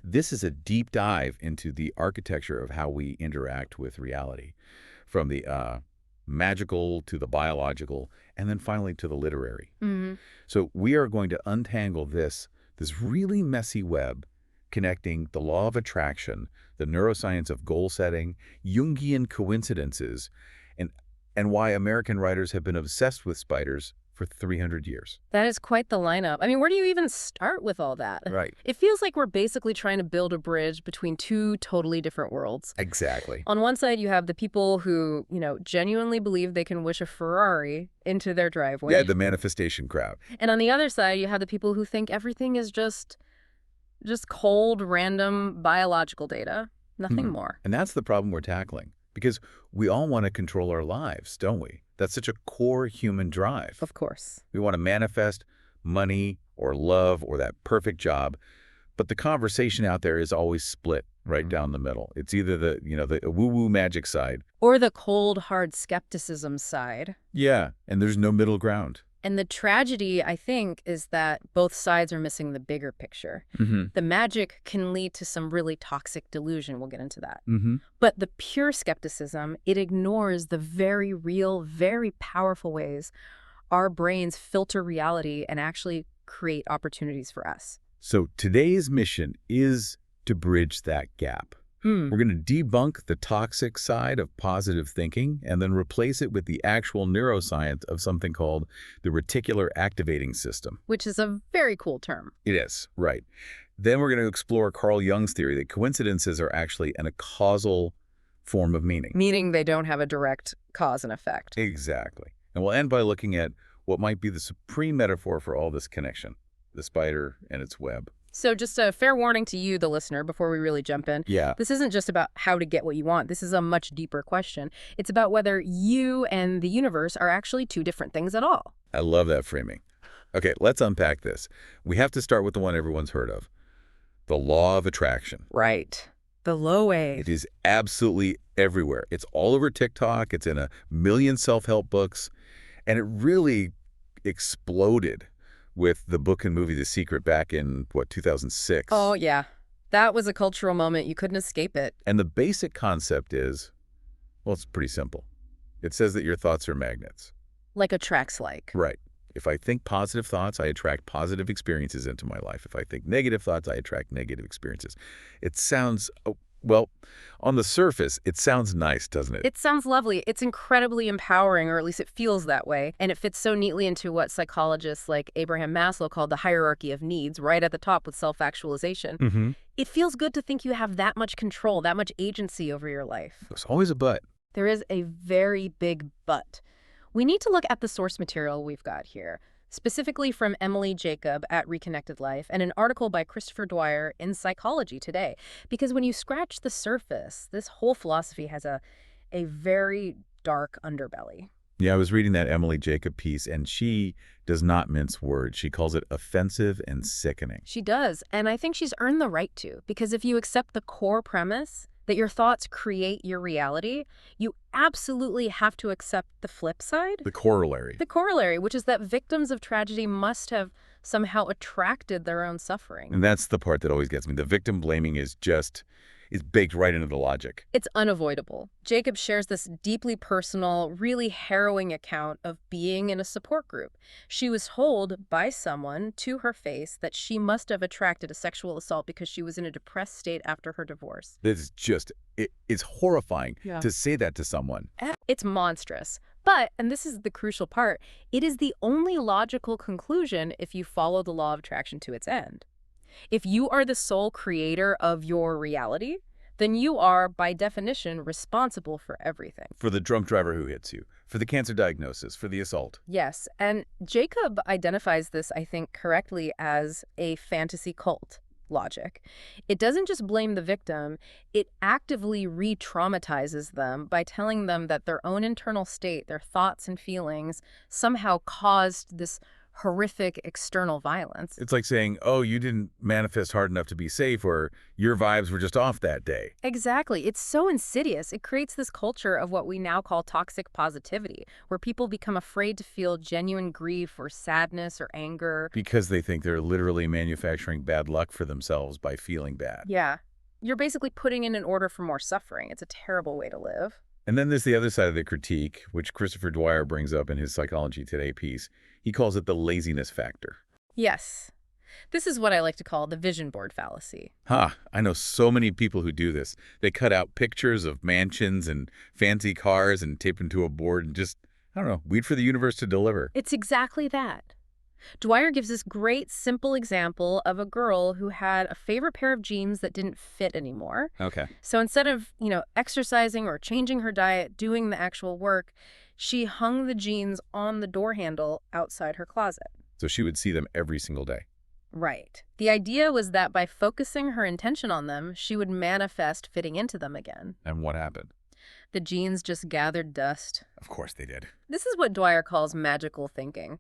This is a deep dive into the architecture of how we interact with reality, from the magical to the biological, and then finally to the literary. Hmm. So we are going to untangle this really messy web connecting the law of attraction, the neuroscience of goal setting, Jungian coincidences, and, and why American writers have been obsessed with spiders for 300 years. That is quite the lineup. I mean, where do you even start with all that? Right. It feels like we're basically trying to build a bridge between two totally different worlds. Exactly. On one side, you have the people who, genuinely believe they can wish a Ferrari into their driveway. Yeah, the manifestation crowd. And on the other side, you have the people who think everything is just cold, random biological data, nothing more. And that's the problem we're tackling. Because we all want to control our lives, don't we? That's such a core human drive. Of course. We want to manifest money or love or that perfect job. But the conversation out there is always split right down the middle. It's either the woo-woo magic side. Or the cold, hard skepticism side. Yeah, and there's no middle ground. And the tragedy, I think, is that both sides are missing the bigger picture. The magic can lead to some really toxic delusion. We'll get into that. But the pure skepticism, it ignores the very real, very powerful ways our brains filter reality and actually create opportunities for us. So today's mission is to bridge that gap. We're going to debunk the toxic side of positive thinking and then replace it with the actual neuroscience of something called the reticular activating system. Which is a very cool term. It is, right. Then we're going to explore Carl Jung's theory that coincidences are actually a causal form of meaning. Meaning they don't have a direct cause and effect. Exactly. And we'll end by looking at what might be the supreme metaphor for all this connection, the spider and its web. So just a fair warning to you, the listener, before we really jump in. Yeah. This isn't just about how to get what you want. This is a much deeper question. It's about whether you and the universe are actually two different things at all. I love that framing. Okay, let's unpack this. We have to start with the one everyone's heard of, the law of attraction. Right. The low wave. It is absolutely everywhere. It's all over TikTok. It's in a million self-help books. And it really exploded with the book and movie The Secret back in, 2006. Oh, yeah. That was a cultural moment. You couldn't escape it. And the basic concept is, well, it's pretty simple. It says that your thoughts are magnets. Like attracts like. Right. If I think positive thoughts, I attract positive experiences into my life. If I think negative thoughts, I attract negative experiences. It sounds, well, on the surface, it sounds nice, doesn't it? It sounds lovely. It's incredibly empowering, or at least it feels that way. And it fits so neatly into what psychologists like Abraham Maslow called the hierarchy of needs, right at the top with self-actualization. It feels good to think you have that much control, that much agency over your life. There's always a but. There is a very big but. We need to look at the source material we've got here, specifically from Emily Jacob at Reconnected Life and an article by Christopher Dwyer in Psychology Today. Because when you scratch the surface, this whole philosophy has a very dark underbelly. Yeah, I was reading that Emily Jacob piece, and she does not mince words. She calls it offensive and sickening. She does, and I think she's earned the right to, because if you accept the core premise that your thoughts create your reality, you absolutely have to accept the flip side. The corollary. The corollary, which is that victims of tragedy must have somehow attracted their own suffering. And that's the part that always gets me. The victim blaming is baked right into the logic. It's unavoidable. Jacob shares this deeply personal, really harrowing account of being in a support group. She was told by someone to her face that she must have attracted a sexual assault because she was in a depressed state after her divorce. It's horrifying Yeah. to say that to someone. It's monstrous. But, and this is the crucial part, it is the only logical conclusion if you follow the law of attraction to its end. If you are the sole creator of your reality, then you are, by definition, responsible for everything. For the drunk driver who hits you, for the cancer diagnosis, for the assault. Yes, and Jacob identifies this, I think, correctly as a fantasy cult logic. It doesn't just blame the victim, it actively re-traumatizes them by telling them that their own internal state, their thoughts and feelings, somehow caused this horrific external violence. It's like saying, oh, you didn't manifest hard enough to be safe, or your vibes were just off that day. Exactly. It's so insidious. It creates this culture of what we now call toxic positivity, where people become afraid to feel genuine grief or sadness or anger. Because they think they're literally manufacturing bad luck for themselves by feeling bad. Yeah. You're basically putting in an order for more suffering. It's a terrible way to live. And then there's the other side of the critique, which Christopher Dwyer brings up in his Psychology Today piece. He calls it the laziness factor. Yes. This is what I like to call the vision board fallacy. I know so many people who do this. They cut out pictures of mansions and fancy cars and tape them to a board and just, I don't know, wait for the universe to deliver. It's exactly that. Dwyer gives this great, simple example of a girl who had a favorite pair of jeans that didn't fit anymore. Okay. So instead of, exercising or changing her diet, doing the actual work, she hung the jeans on the door handle outside her closet. So she would see them every single day. Right. The idea was that by focusing her intention on them, she would manifest fitting into them again. And what happened? The jeans just gathered dust. Of course they did. This is what Dwyer calls magical thinking.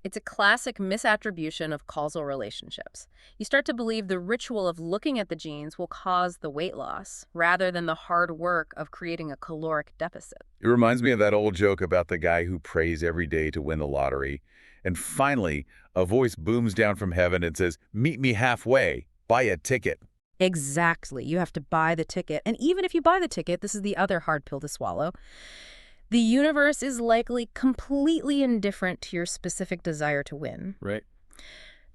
It's a classic misattribution of causal relationships. You start to believe the ritual of looking at the genes will cause the weight loss, rather than the hard work of creating a caloric deficit. It reminds me of that old joke about the guy who prays every day to win the lottery. And finally, a voice booms down from heaven and says, "Meet me halfway. Buy a ticket." Exactly. You have to buy the ticket. And even if you buy the ticket, this is the other hard pill to swallow, the universe is likely completely indifferent to your specific desire to win. Right.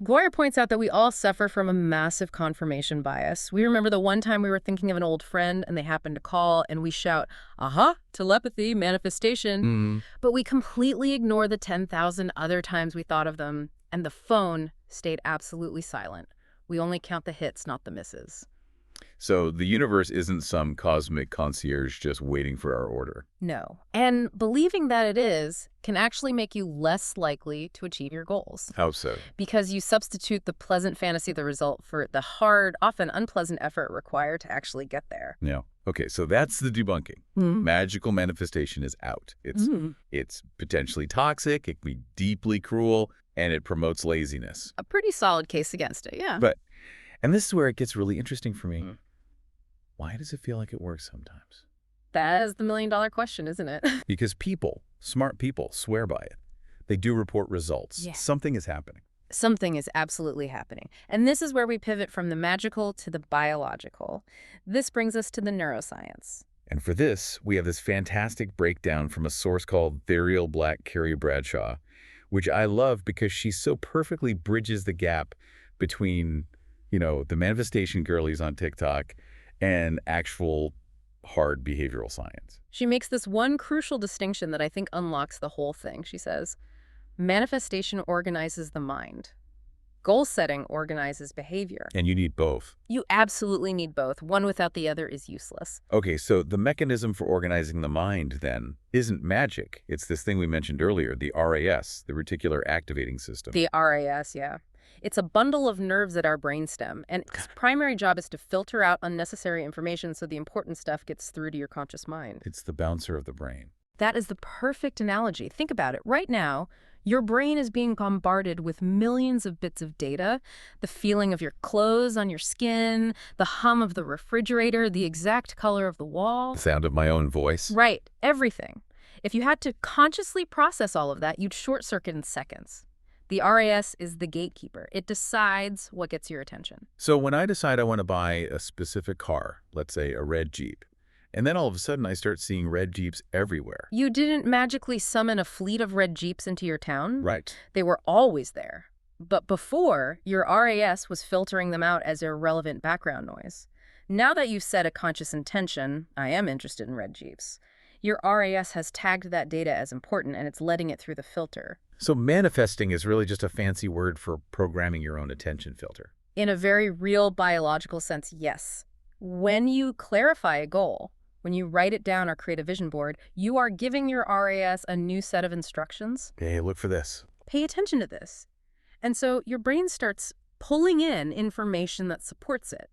Dwyer points out that we all suffer from a massive confirmation bias. We remember the one time we were thinking of an old friend and they happened to call and we shout, aha, telepathy, manifestation. But we completely ignore the 10,000 other times we thought of them, and the phone stayed absolutely silent. We only count the hits, not the misses. So the universe isn't some cosmic concierge just waiting for our order. No. And believing that it is can actually make you less likely to achieve your goals. How so? Because you substitute the pleasant fantasy of the result for the hard, often unpleasant effort required to actually get there. Yeah. Okay, so that's the debunking. Magical manifestation is out. It's potentially toxic, it can be deeply cruel, and it promotes laziness. A pretty solid case against it, yeah. And this is where it gets really interesting for me. Why does it feel like it works sometimes? That is the million-dollar question, isn't it? Because people, smart people, swear by it. They do report results. Yeah. Something is happening. Something is absolutely happening. And this is where we pivot from the magical to the biological. This brings us to the neuroscience. And for this, we have this fantastic breakdown from a source called Ethereal Black Carrie Bradshaw, which I love because she so perfectly bridges the gap between, the manifestation girlies on TikTok and actual hard behavioral science. She makes this one crucial distinction that I think unlocks the whole thing. She says, manifestation organizes the mind. Goal setting organizes behavior. And you need both. You absolutely need both. One without the other is useless. Okay, so the mechanism for organizing the mind, then, isn't magic. It's this thing we mentioned earlier, the RAS, the reticular activating system. The RAS, yeah. It's a bundle of nerves at our brainstem, and its primary job is to filter out unnecessary information so the important stuff gets through to your conscious mind. It's the bouncer of the brain. That is the perfect analogy. Think about it. Right now, your brain is being bombarded with millions of bits of data, the feeling of your clothes on your skin, the hum of the refrigerator, the exact color of the wall. The sound of my own voice. Right, everything. If you had to consciously process all of that, you'd short-circuit in seconds. The RAS is the gatekeeper. It decides what gets your attention. So when I decide I want to buy a specific car, let's say a red Jeep, and then all of a sudden I start seeing red Jeeps everywhere. You didn't magically summon a fleet of red Jeeps into your town? Right. They were always there. But before, your RAS was filtering them out as irrelevant background noise. Now that you've set a conscious intention, I am interested in red Jeeps, your RAS has tagged that data as important and it's letting it through the filter. So manifesting is really just a fancy word for programming your own attention filter. In a very real biological sense, yes. When you clarify a goal, when you write it down or create a vision board, you are giving your RAS a new set of instructions. Hey, look for this. Pay attention to this. And so your brain starts pulling in information that supports it.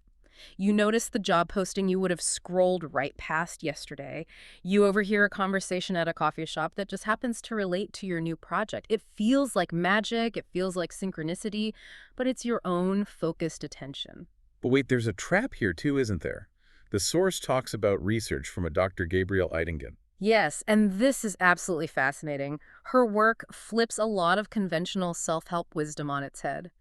You notice the job posting you would have scrolled right past yesterday. You overhear a conversation at a coffee shop that just happens to relate to your new project. It feels like magic, it feels like synchronicity, but it's your own focused attention. But wait, there's a trap here too, isn't there? The source talks about research from a Dr. Gabriel Eidingen. Yes, and this is absolutely fascinating. Her work flips a lot of conventional self-help wisdom on its head.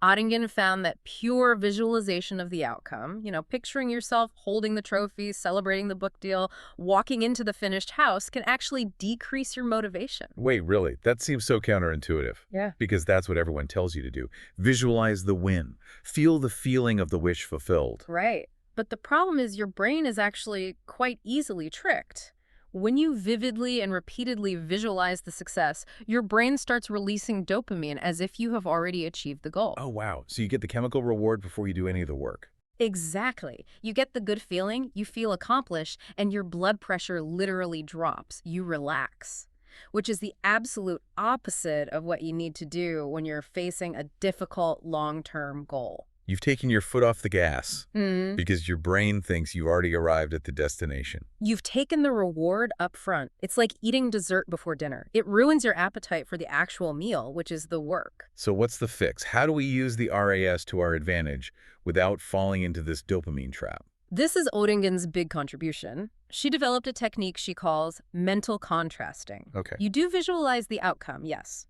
Ottingen found that pure visualization of the outcome, picturing yourself holding the trophy, celebrating the book deal, walking into the finished house, can actually decrease your motivation. Wait, really? That seems so counterintuitive. Yeah. Because that's what everyone tells you to do. Visualize the win. Feel the feeling of the wish fulfilled. Right. But the problem is your brain is actually quite easily tricked. When you vividly and repeatedly visualize the success, your brain starts releasing dopamine as if you have already achieved the goal. Oh, wow. So you get the chemical reward before you do any of the work. Exactly. You get the good feeling, you feel accomplished, and your blood pressure literally drops. You relax, which is the absolute opposite of what you need to do when you're facing a difficult long-term goal. You've taken your foot off the gas Mm. because your brain thinks you already arrived at the destination. You've taken the reward up front. It's like eating dessert before dinner. It ruins your appetite for the actual meal, which is the work. So what's the fix? How do we use the RAS to our advantage without falling into this dopamine trap? This is Oettingen's big contribution. She developed a technique she calls mental contrasting. Okay. You do visualize the outcome, yes.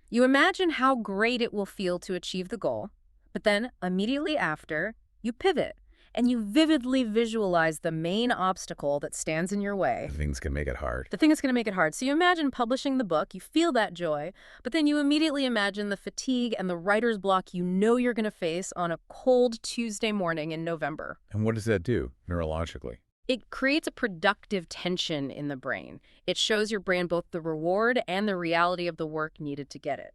You imagine how great it will feel to achieve the goal, but then immediately after, you pivot and you vividly visualize the main obstacle that stands in your way. Things can make it hard. The thing that's going to make it hard. So you imagine publishing the book, you feel that joy, but then you immediately imagine the fatigue and the writer's block you know you're going to face on a cold Tuesday morning in November. And what does that do neurologically? It creates a productive tension in the brain. It shows your brain both the reward and the reality of the work needed to get it.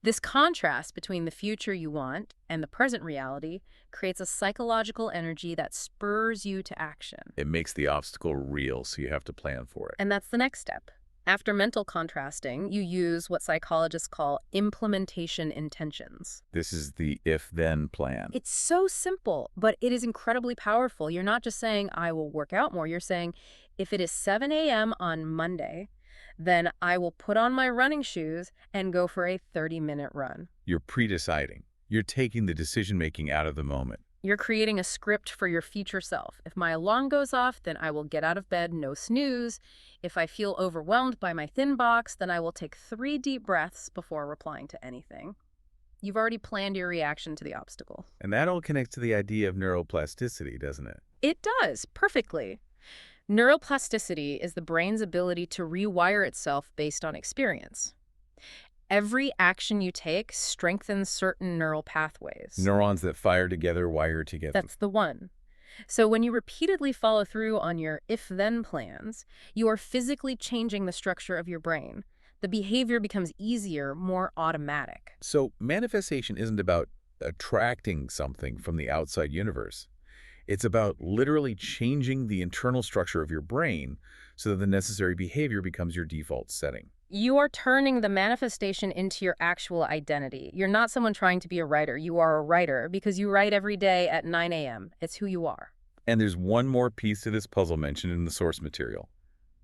This contrast between the future you want and the present reality creates a psychological energy that spurs you to action. It makes the obstacle real, so you have to plan for it. And that's the next step. After mental contrasting, you use what psychologists call implementation intentions. This is the if-then plan. It's so simple, but it is incredibly powerful. You're not just saying, I will work out more. You're saying, if it is 7 a.m. on Monday, then I will put on my running shoes and go for a 30-minute run. You're pre-deciding. You're taking the decision-making out of the moment. You're creating a script for your future self. If my alarm goes off, then I will get out of bed, no snooze. If I feel overwhelmed by my thin box, then I will take 3 deep breaths before replying to anything. You've already planned your reaction to the obstacle. And that all connects to the idea of neuroplasticity, doesn't it? It does, perfectly. Neuroplasticity is the brain's ability to rewire itself based on experience. Every action you take strengthens certain neural pathways. Neurons that fire together wire together. That's the one. So when you repeatedly follow through on your if-then plans, you are physically changing the structure of your brain. The behavior becomes easier, more automatic. So manifestation isn't about attracting something from the outside universe. It's about literally changing the internal structure of your brain so that the necessary behavior becomes your default setting. You are turning the manifestation into your actual identity. You're not someone trying to be a writer. You are a writer because you write every day at 9 a.m. It's who you are. And there's one more piece to this puzzle mentioned in the source material: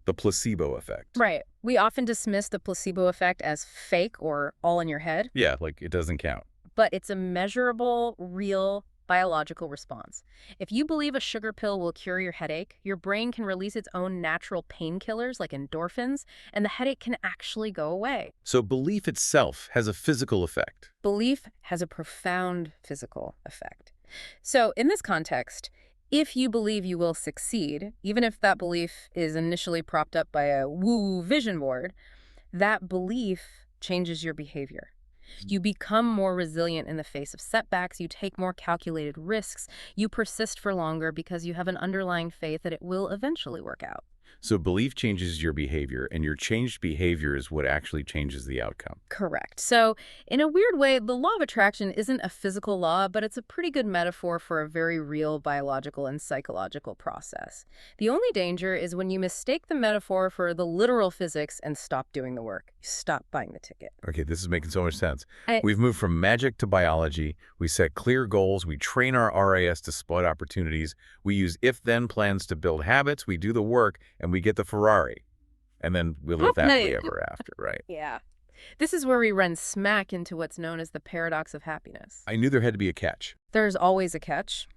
the placebo effect. Right. We often dismiss the placebo effect as fake or all in your head, Yeah, like it doesn't count. but it's a measurable, real biological response. If you believe a sugar pill will cure your headache, your brain can release its own natural painkillers like endorphins, and the headache can actually go away. So belief itself has a physical effect. Belief has a profound physical effect. So in this context, if you believe you will succeed, even if that belief is initially propped up by a woo-woo vision board, that belief changes your behavior. You become more resilient in the face of setbacks, you take more calculated risks, you persist for longer because you have an underlying faith that it will eventually work out. So belief changes your behavior, and your changed behavior is what actually changes the outcome. Correct. So, in a weird way, the law of attraction isn't a physical law, but it's a pretty good metaphor for a very real biological and psychological process. The only danger is when you mistake the metaphor for the literal physics and stop doing the work. You stop buying the ticket. Okay, this is making so much sense. I, We've moved from magic to biology. We set clear goals. We train our RAS to spot opportunities. We use if-then plans to build habits. We do the work, and we get the Ferrari. And then we live happily ever after, right? Yeah. This is where we run smack into what's known as the paradox of happiness. I knew there had to be a catch. There's always a catch.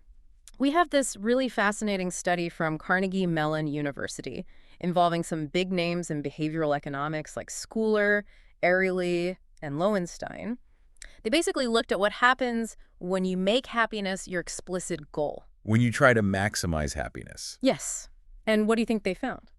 We have this really fascinating study from Carnegie Mellon University involving some big names in behavioral economics like Schooler, Ehrlich, and Lowenstein. They basically looked at what happens when you make happiness your explicit goal. When you try to maximize happiness. Yes. And what do you think they found?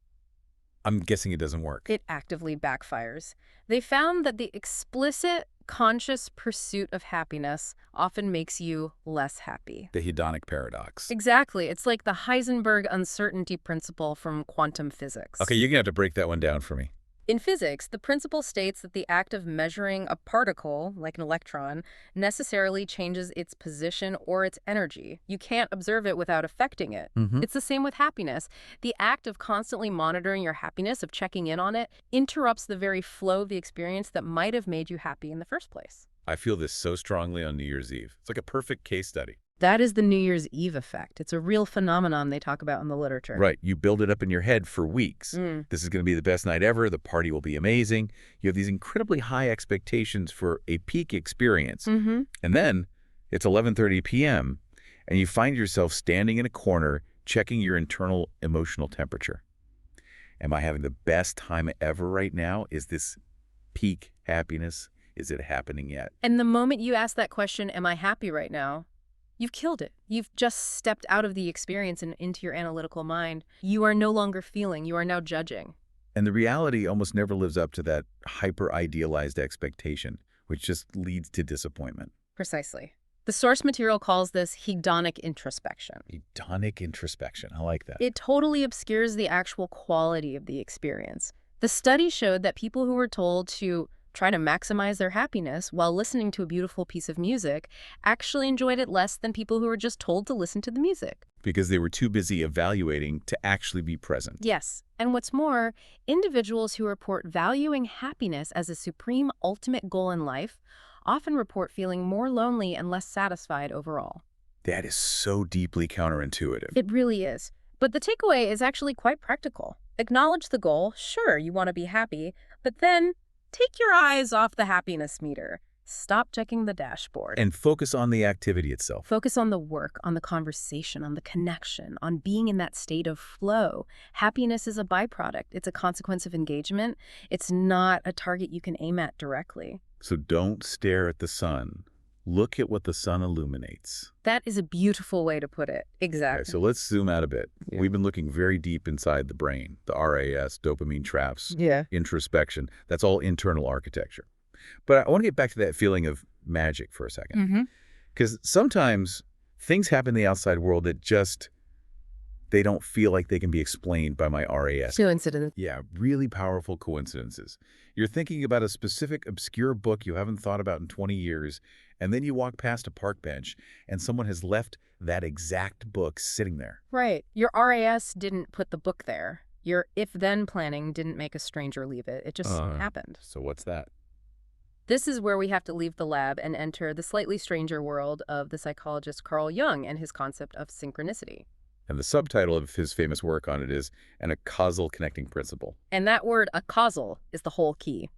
I'm guessing it doesn't work. It actively backfires. They found that the explicit, conscious pursuit of happiness often makes you less happy. The hedonic paradox. Exactly. It's like the Heisenberg uncertainty principle from quantum physics. Okay, you're going to have to break that one down for me. In physics, the principle states that the act of measuring a particle, like an electron, necessarily changes its position or its energy. You can't observe it without affecting it. It's the same with happiness. The act of constantly monitoring your happiness, of checking in on it, interrupts the very flow of the experience that might have made you happy in the first place. I feel this so strongly on New Year's Eve. It's like a perfect case study. That is the New Year's Eve effect. It's a real phenomenon they talk about in the literature. Right. You build it up in your head for weeks. This is going to be the best night ever. The party will be amazing. You have these incredibly high expectations for a peak experience. And then it's 11:30 p.m. and you find yourself standing in a corner checking your internal emotional temperature. Am I having the best time ever right now? Is this peak happiness? Is it happening yet? And the moment you ask that question, am I happy right now? You've killed it. You've just stepped out of the experience and into your analytical mind. You are no longer feeling. You are now judging. And the reality almost never lives up to that hyper-idealized expectation, which just leads to disappointment. Precisely. The source material calls this hedonic introspection. Hedonic introspection. I like that. It totally obscures the actual quality of the experience. The study showed that people who were told to try to maximize their happiness while listening to a beautiful piece of music actually enjoyed it less than people who were just told to listen to the music. Because they were too busy evaluating to actually be present. Yes. And what's more, individuals who report valuing happiness as a supreme ultimate goal in life often report feeling more lonely and less satisfied overall. That is so deeply counterintuitive. It really is. But the takeaway is actually quite practical. Acknowledge the goal. Sure, you want to be happy, but then take your eyes off the happiness meter. Stop checking the dashboard. And focus on the activity itself. Focus on the work, on the conversation, on the connection, on being in that state of flow. Happiness is a byproduct. It's a consequence of engagement. It's not a target you can aim at directly. So don't stare at the sun. Look at what the sun illuminates. That is a beautiful way to put it. Exactly. Okay, so let's zoom out a bit. Yeah. We've been looking very deep inside the brain, the RAS, dopamine traps, Yeah. introspection. That's all internal architecture. But I want to get back to that feeling of magic for a second. Because sometimes things happen in the outside world that just, they don't feel like they can be explained by my RAS. Coincidence. Yeah, really powerful coincidences. You're thinking about a specific obscure book you haven't thought about in 20 years, and then you walk past a park bench, and someone has left that exact book sitting there. Right. Your RAS didn't put the book there. Your if-then planning didn't make a stranger leave it. It just happened. So what's that? This is where we have to leave the lab and enter the slightly stranger world of the psychologist Carl Jung and his concept of synchronicity. And the subtitle of his famous work on it is a causal connecting principle. And that word, a causal, is the whole key.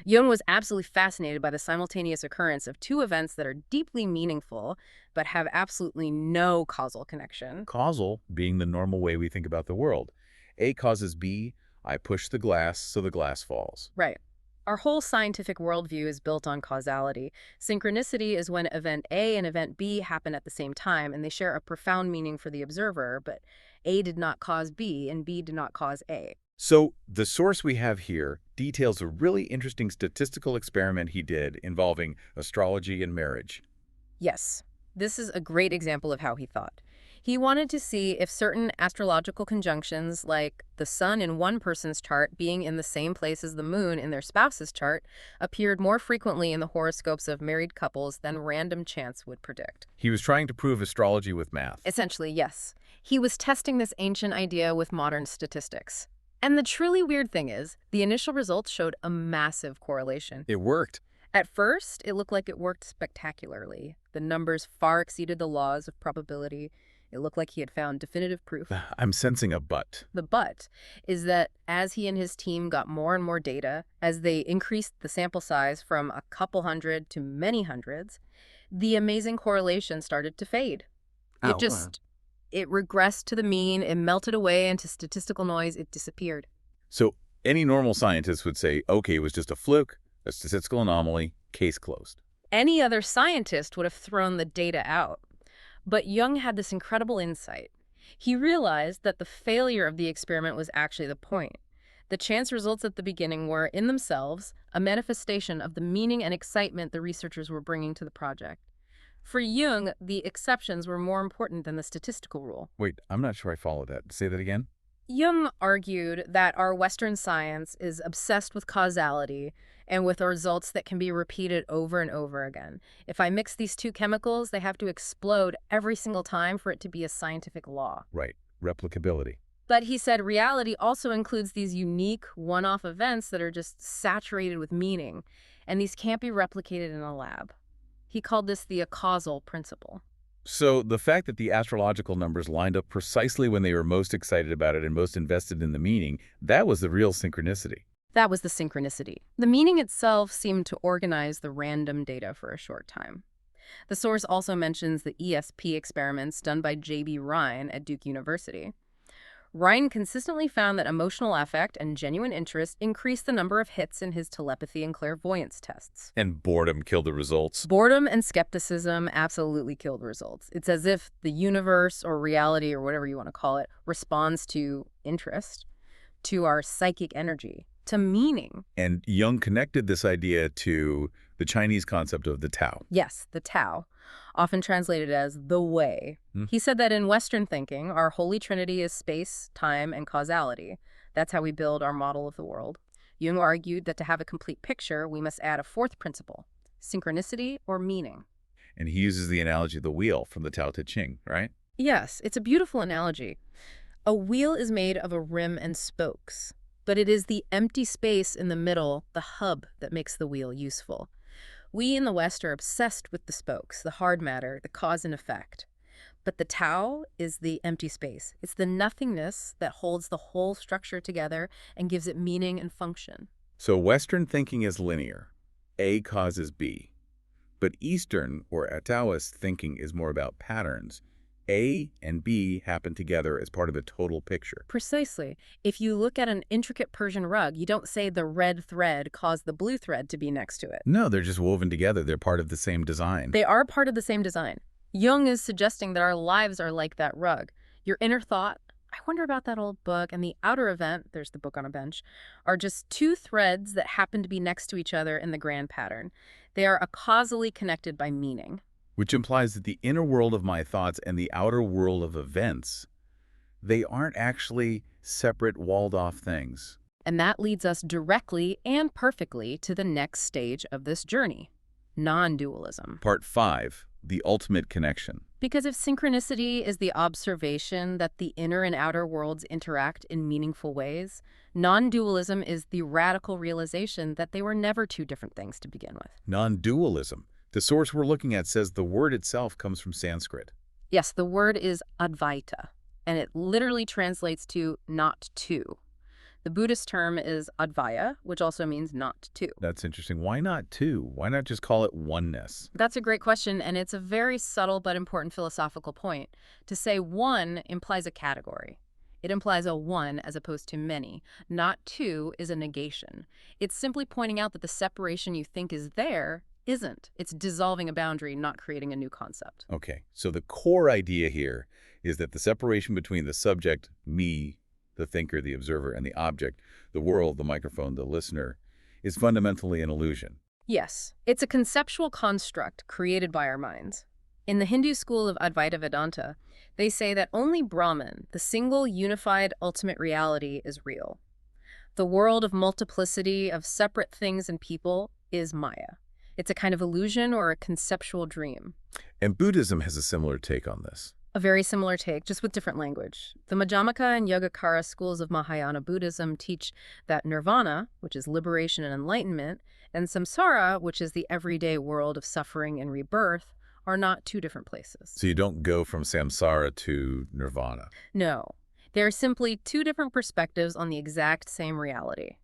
Jung was absolutely fascinated by the simultaneous occurrence of two events that are deeply meaningful, but have absolutely no causal connection. Causal being the normal way we think about the world. A causes B, I push the glass, so the glass falls. Right. Our whole scientific worldview is built on causality. Synchronicity is when event A and event B happen at the same time, and they share a profound meaning for the observer, but A did not cause B, and B did not cause A. So the source we have here details a really interesting statistical experiment he did involving astrology and marriage. Yes, this is a great example of how he thought. He wanted to see if certain astrological conjunctions, like the sun in one person's chart being in the same place as the moon in their spouse's chart, appeared more frequently in the horoscopes of married couples than random chance would predict. He was trying to prove astrology with math. Essentially, yes. He was testing this ancient idea with modern statistics. And the truly weird thing is, the initial results showed a massive correlation. It worked. At first, it looked like it worked spectacularly. The numbers far exceeded the laws of probability. It looked like he had found definitive proof. I'm sensing a but. The but is that as he and his team got more and more data, as they increased the sample size from a couple hundred to many hundreds, the amazing correlation started to fade. It regressed to the mean, it melted away into statistical noise, it disappeared. So any normal scientist would say, okay, it was just a fluke, a statistical anomaly, case closed. Any other scientist would have thrown the data out. But Jung had this incredible insight. He realized that the failure of the experiment was actually the point. The chance results at the beginning were, in themselves, a manifestation of the meaning and excitement the researchers were bringing to the project. For Jung, the exceptions were more important than the statistical rule. Wait, I'm not sure I follow that. Say that again? Jung argued that our Western science is obsessed with causality and with results that can be repeated over and over again. If I mix these two chemicals, they have to explode every single time for it to be a scientific law. Right. Replicability. But he said reality also includes these unique one-off events that are just saturated with meaning, and these can't be replicated in a lab. He called this the acausal principle. So the fact that the astrological numbers lined up precisely when they were most excited about it and most invested in the meaning, that was the real synchronicity. That was the synchronicity. The meaning itself seemed to organize the random data for a short time. The source also mentions the ESP experiments done by J.B. Rhine at Duke University. Rhine consistently found that emotional affect and genuine interest increased the number of hits in his telepathy and clairvoyance tests. And boredom killed the results. Boredom and skepticism absolutely killed results. It's as if the universe or reality or whatever you want to call it responds to interest, to our psychic energy, to meaning. And Jung connected this idea to the Chinese concept of the Tao. Yes, the Tao, often translated as the way. He said that in Western thinking, our holy trinity is space, time, and causality. That's how we build our model of the world. Jung argued that to have a complete picture, we must add a fourth principle, synchronicity or meaning. And he uses the analogy of the wheel from the Tao Te Ching, right? Yes, it's a beautiful analogy. A wheel is made of a rim and spokes, but it is the empty space in the middle, the hub, that makes the wheel useful. We in the West are obsessed with the spokes, the hard matter, the cause and effect. But the Tao is the empty space. It's the nothingness that holds the whole structure together and gives it meaning and function. So Western thinking is linear. A causes B. But Eastern, or Taoist thinking, is more about patterns. A and B happen together as part of a total picture. Precisely. If you look at an intricate Persian rug, you don't say the red thread caused the blue thread to be next to it. No, they're just woven together. They're part of the same design. They are part of the same design. Jung is suggesting that our lives are like that rug. Your inner thought, I wonder about that old book, and the outer event, there's the book on a bench, are just two threads that happen to be next to each other in the grand pattern. They are causally connected by meaning. Which implies that the inner world of my thoughts and the outer world of events, they aren't actually separate, walled-off things. And that leads us directly and perfectly to the next stage of this journey, non-dualism. Part 5, the ultimate connection. Because if synchronicity is the observation that the inner and outer worlds interact in meaningful ways, non-dualism is the radical realization that they were never two different things to begin with. Non-dualism. The source we're looking at says the word itself comes from Sanskrit. Yes, the word is Advaita, and it literally translates to not two. The Buddhist term is Advaya, which also means not two. That's interesting. Why not two? Why not just call it oneness? That's a great question, and it's a very subtle but important philosophical point. To say one implies a category. It implies a one as opposed to many. Not two is a negation. It's simply pointing out that the separation you think is there isn't. It's dissolving a boundary, not creating a new concept. Okay, so the core idea here is that the separation between the subject, me, the thinker, the observer, and the object, the world, the microphone, the listener, is fundamentally an illusion. Yes, it's a conceptual construct created by our minds. In the Hindu school of Advaita Vedanta, they say that only Brahman, the single unified ultimate reality, is real. The world of multiplicity of separate things and people is Maya. It's a kind of illusion or a conceptual dream. And Buddhism has a similar take on this. A very similar take, just with different language. The Madhyamaka and Yogacara schools of Mahayana Buddhism teach that nirvana, which is liberation and enlightenment, and samsara, which is the everyday world of suffering and rebirth, are not two different places. So you don't go from samsara to nirvana. No. They are simply two different perspectives on the exact same reality.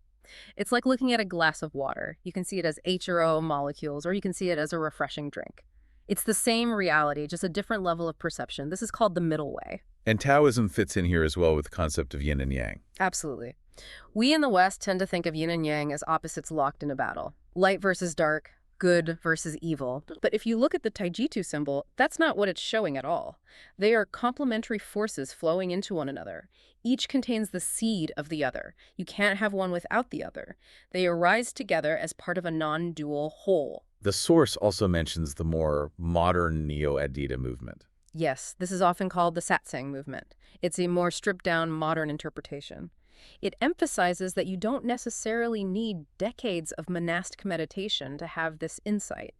It's like looking at a glass of water. You can see it as H or O molecules, or you can see it as a refreshing drink. It's the same reality, just a different level of perception. This is called the middle way. And Taoism fits in here as well with the concept of yin and yang. Absolutely. We in the West tend to think of yin and yang as opposites locked in a battle. Light versus dark, good versus evil. But if you look at the Taijitu symbol, that's not what it's showing at all. They are complementary forces flowing into one another. Each contains the seed of the other. You can't have one without the other. They arise together as part of a non-dual whole. The source also mentions the more modern Neo-Advaita movement. Yes, this is often called the satsang movement. It's a more stripped-down modern interpretation. It emphasizes that you don't necessarily need decades of monastic meditation to have this insight.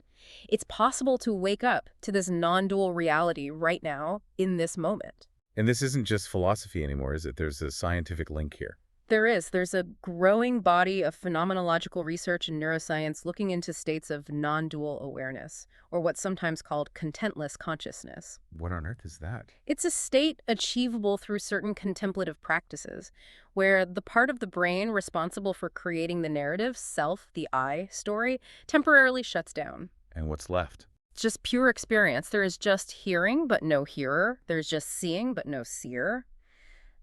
It's possible to wake up to this non-dual reality right now, in this moment. And this isn't just philosophy anymore, is it? There's a scientific link here. There is. There's a growing body of phenomenological research in neuroscience looking into states of non-dual awareness, or what's sometimes called contentless consciousness. What on earth is that? It's a state achievable through certain contemplative practices, where the part of the brain responsible for creating the narrative, self, the I story, temporarily shuts down. And what's left? Just pure experience. There is just hearing, but no hearer. There's just seeing, but no seer.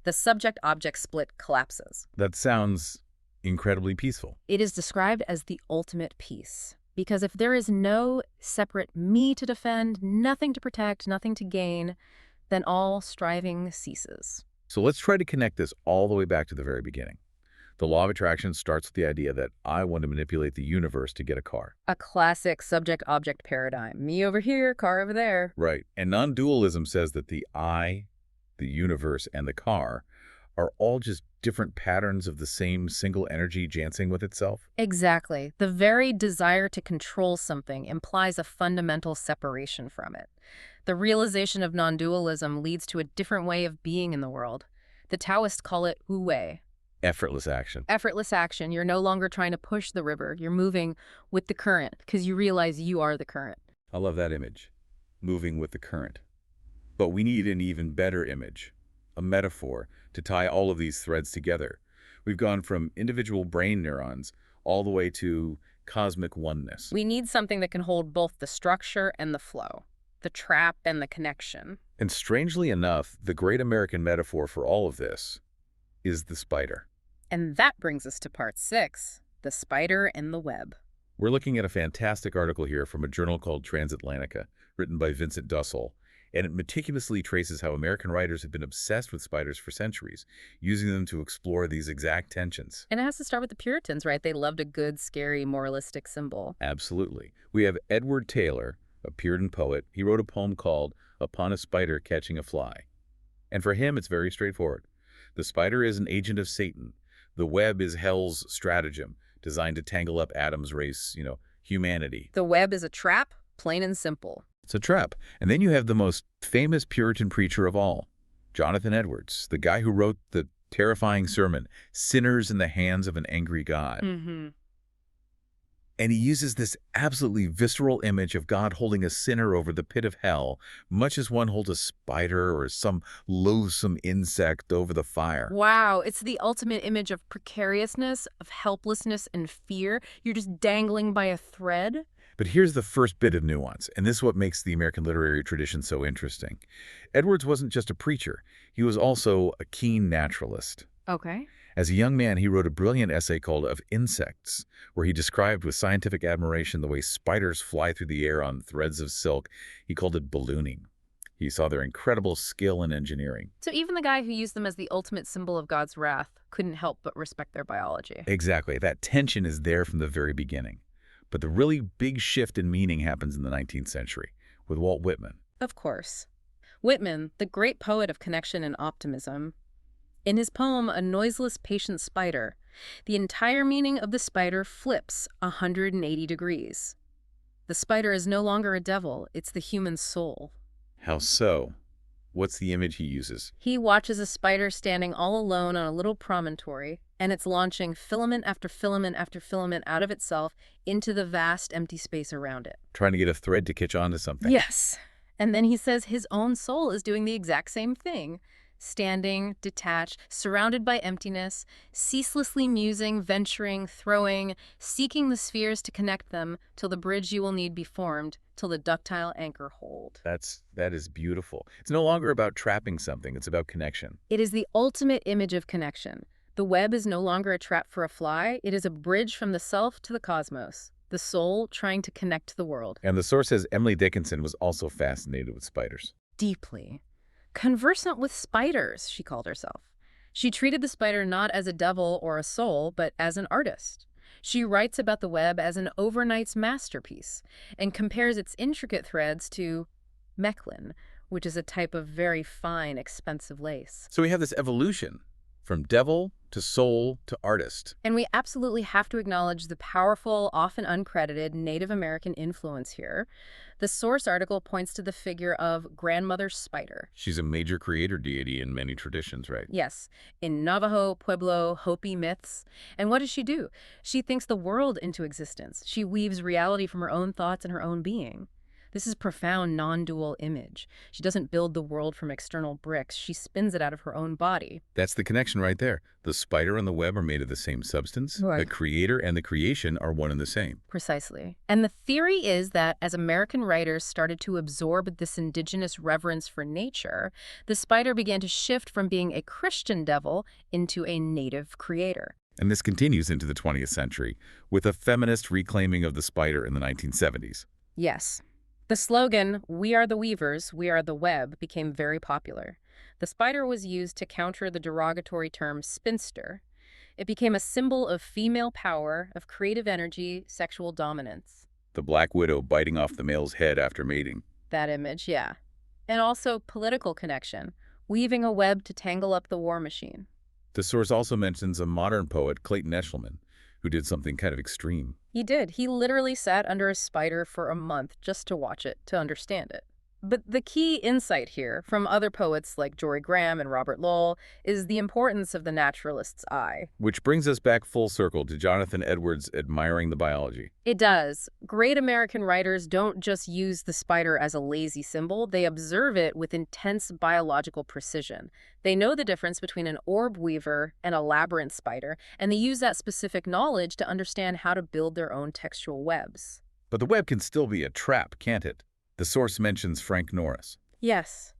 The subject-object split collapses. That sounds incredibly peaceful. It is described as the ultimate peace. Because if there is no separate me to defend, nothing to protect, nothing to gain, then all striving ceases. So let's try to connect this all the way back to the very beginning. The law of attraction starts with the idea that I want to manipulate the universe to get a car. A classic subject-object paradigm. Me over here, car over there. Right. And non-dualism says that the I, the universe, and the car are all just different patterns of the same single energy dancing with itself? Exactly. The very desire to control something implies a fundamental separation from it. The realization of non-dualism leads to a different way of being in the world. The Taoists call it wu wei. Effortless action. Effortless action. You're no longer trying to push the river. You're moving with the current because you realize you are the current. I love that image. Moving with the current. But we need an even better image, a metaphor, to tie all of these threads together. We've gone from individual brain neurons all the way to cosmic oneness. We need something that can hold both the structure and the flow, the trap and the connection. And strangely enough, the great American metaphor for all of this is the spider. And that brings us to part 6, the spider and the web. We're looking at a fantastic article here from a journal called Transatlantica, written by Vincent Dussel. And it meticulously traces how American writers have been obsessed with spiders for centuries, using them to explore these exact tensions. And it has to start with the Puritans, right? They loved a good, scary, moralistic symbol. Absolutely. We have Edward Taylor, a Puritan poet. He wrote a poem called Upon a Spider Catching a Fly. And for him, it's very straightforward. The spider is an agent of Satan. The web is hell's stratagem, designed to tangle up Adam's race, humanity. The web is a trap, plain and simple. It's a trap. And then you have the most famous Puritan preacher of all, Jonathan Edwards, the guy who wrote the terrifying sermon, Sinners in the Hands of an Angry God. Mm-hmm. And he uses this absolutely visceral image of God holding a sinner over the pit of hell, much as one holds a spider or some loathsome insect over the fire. Wow, it's the ultimate image of precariousness, of helplessness and fear. You're just dangling by a thread. But here's the first bit of nuance, and this is what makes the American literary tradition so interesting. Edwards wasn't just a preacher. He was also a keen naturalist. Okay. As a young man, he wrote a brilliant essay called Of Insects, where he described with scientific admiration the way spiders fly through the air on threads of silk. He called it ballooning. He saw their incredible skill in engineering. So even the guy who used them as the ultimate symbol of God's wrath couldn't help but respect their biology. Exactly. That tension is there from the very beginning. But the really big shift in meaning happens in the 19th century with Walt Whitman. Of course. Whitman, the great poet of connection and optimism, in his poem A Noiseless Patient Spider, the entire meaning of the spider flips 180 degrees. The spider is no longer a devil, it's the human soul. How so? What's the image he uses? He watches a spider standing all alone on a little promontory, and it's launching filament after filament after filament out of itself into the vast empty space around it. Trying to get a thread to catch on to something. Yes. And then he says his own soul is doing the exact same thing. Standing, detached, surrounded by emptiness, ceaselessly musing, venturing, throwing, seeking the spheres to connect them till the bridge you will need be formed, till the ductile anchor hold. That is beautiful. It's no longer about trapping something, it's about connection. It is the ultimate image of connection. The web is no longer a trap for a fly, it is a bridge from the self to the cosmos, the soul trying to connect to the world. And the source says Emily Dickinson was also fascinated with spiders. Deeply. Conversant with spiders, she called herself. She treated the spider not as a devil or a soul, but as an artist. She writes about the web as an overnight's masterpiece and compares its intricate threads to mechlin, which is a type of very fine, expensive lace. So we have this evolution from devil to soul to artist. And we absolutely have to acknowledge the powerful, often uncredited Native American influence here. The source article points to the figure of Grandmother Spider. She's a major creator deity in many traditions, right? Yes, in Navajo, Pueblo, Hopi myths. And what does she do? She thinks the world into existence. She weaves reality from her own thoughts and her own being. This is profound non-dual image. She doesn't build the world from external bricks. She spins it out of her own body. That's the connection right there. The spider and the web are made of the same substance. Right. The creator and the creation are one and the same. Precisely. And the theory is that as American writers started to absorb this indigenous reverence for nature, the spider began to shift from being a Christian devil into a native creator. And this continues into the 20th century, with a feminist reclaiming of the spider in the 1970s. Yes. The slogan, "We are the weavers, we are the web," became very popular. The spider was used to counter the derogatory term spinster. It became a symbol of female power, of creative energy, sexual dominance. The black widow biting off the male's head after mating. That image, yeah. And also political connection, weaving a web to tangle up the war machine. The source also mentions a modern poet, Clayton Eshelman, who did something kind of extreme. He did. He literally sat under a spider for a month just to watch it, to understand it. But the key insight here, from other poets like Jory Graham and Robert Lowell, is the importance of the naturalist's eye. Which brings us back full circle to Jonathan Edwards admiring the biology. It does. Great American writers don't just use the spider as a lazy symbol, they observe it with intense biological precision. They know the difference between an orb weaver and a labyrinth spider, and they use that specific knowledge to understand how to build their own textual webs. But the web can still be a trap, can't it? The source mentions Frank Norris. Yes.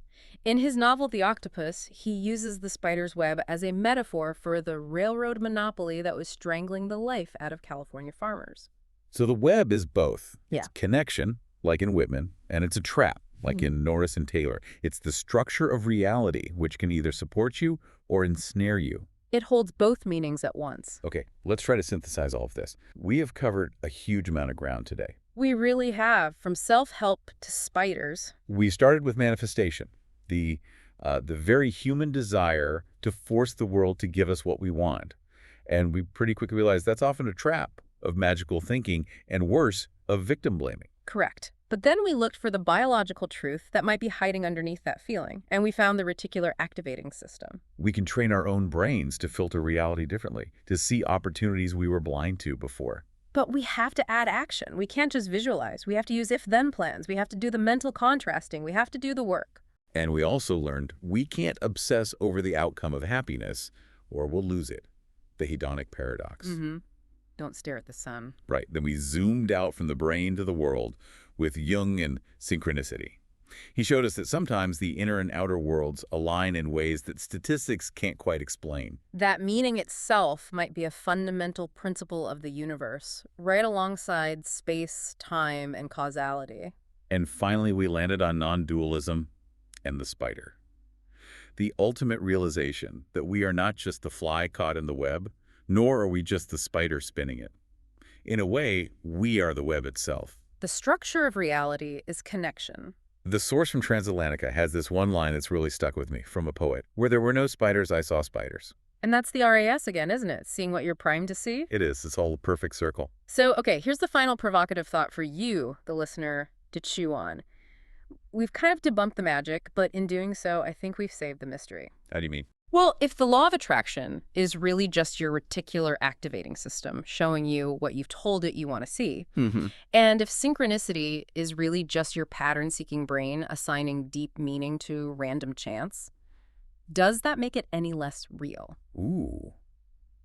In his novel The Octopus, he uses the spider's web as a metaphor for the railroad monopoly that was strangling the life out of California farmers. So the web is both. Yeah. It's connection, like in Whitman, and it's a trap, like in Norris and Taylor. It's the structure of reality, which can either support you or ensnare you. It holds both meanings at once. Okay, let's try to synthesize all of this. We have covered a huge amount of ground today. We really have, from self-help to spiders. We started with manifestation, the very human desire to force the world to give us what we want. And we pretty quickly realized that's often a trap of magical thinking and worse, of victim blaming. Correct. But then we looked for the biological truth that might be hiding underneath that feeling, and we found the reticular activating system. We can train our own brains to filter reality differently, to see opportunities we were blind to before. But we have to add action. We can't just visualize. We have to use if-then plans. We have to do the mental contrasting. We have to do the work. And we also learned we can't obsess over the outcome of happiness or we'll lose it. The hedonic paradox. Don't stare at the sun. Right. Then we zoomed out from the brain to the world with Jung and synchronicity. He showed us that sometimes the inner and outer worlds align in ways that statistics can't quite explain. That meaning itself might be a fundamental principle of the universe, right alongside space, time, and causality. And finally, we landed on non-dualism and the spider. The ultimate realization that we are not just the fly caught in the web, nor are we just the spider spinning it. In a way, we are the web itself. The structure of reality is connection. The source from Transatlantica has this one line that's really stuck with me from a poet. Where there were no spiders, I saw spiders. And that's the RAS again, isn't it? Seeing what you're primed to see? It is. It's all a perfect circle. So, okay, here's the final provocative thought for you, the listener, to chew on. We've kind of debunked the magic, but in doing so, I think we've saved the mystery. How do you mean? Well, if the law of attraction is really just your reticular activating system showing you what you've told it you want to see, and if synchronicity is really just your pattern-seeking brain assigning deep meaning to random chance, does that make it any less real? Ooh,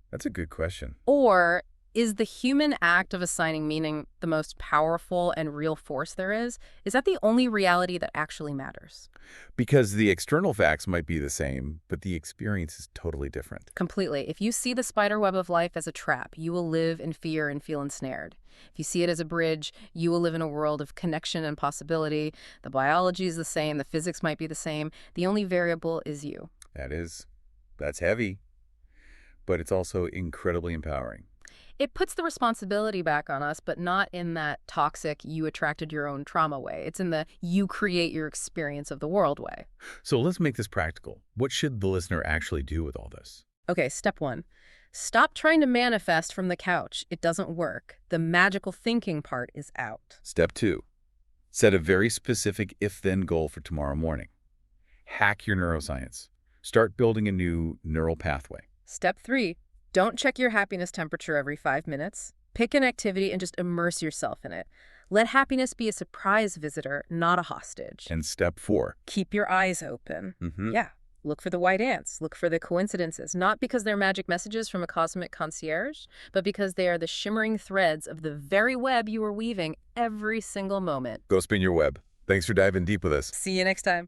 that's a good question. Or is the human act of assigning meaning the most powerful and real force there is? Is that the only reality that actually matters? Because the external facts might be the same, but the experience is totally different. Completely. If you see the spider web of life as a trap, you will live in fear and feel ensnared. If you see it as a bridge, you will live in a world of connection and possibility. The biology is the same, the physics might be the same. The only variable is you. That's heavy, but it's also incredibly empowering. It puts the responsibility back on us, but not in that toxic, you attracted your own trauma way. It's in the you create your experience of the world way. So let's make this practical. What should the listener actually do with all this? Okay, step 1. Stop trying to manifest from the couch. It doesn't work. The magical thinking part is out. Step 2. Set a very specific if-then goal for tomorrow morning. Hack your neuroscience. Start building a new neural pathway. Step 3. Don't check your happiness temperature every 5 minutes. Pick an activity and just immerse yourself in it. Let happiness be a surprise visitor, not a hostage. And step 4. Keep your eyes open. Yeah. Look for the white ants. Look for the coincidences. Not because they're magic messages from a cosmic concierge, but because they are the shimmering threads of the very web you are weaving every single moment. Go spin your web. Thanks for diving deep with us. See you next time.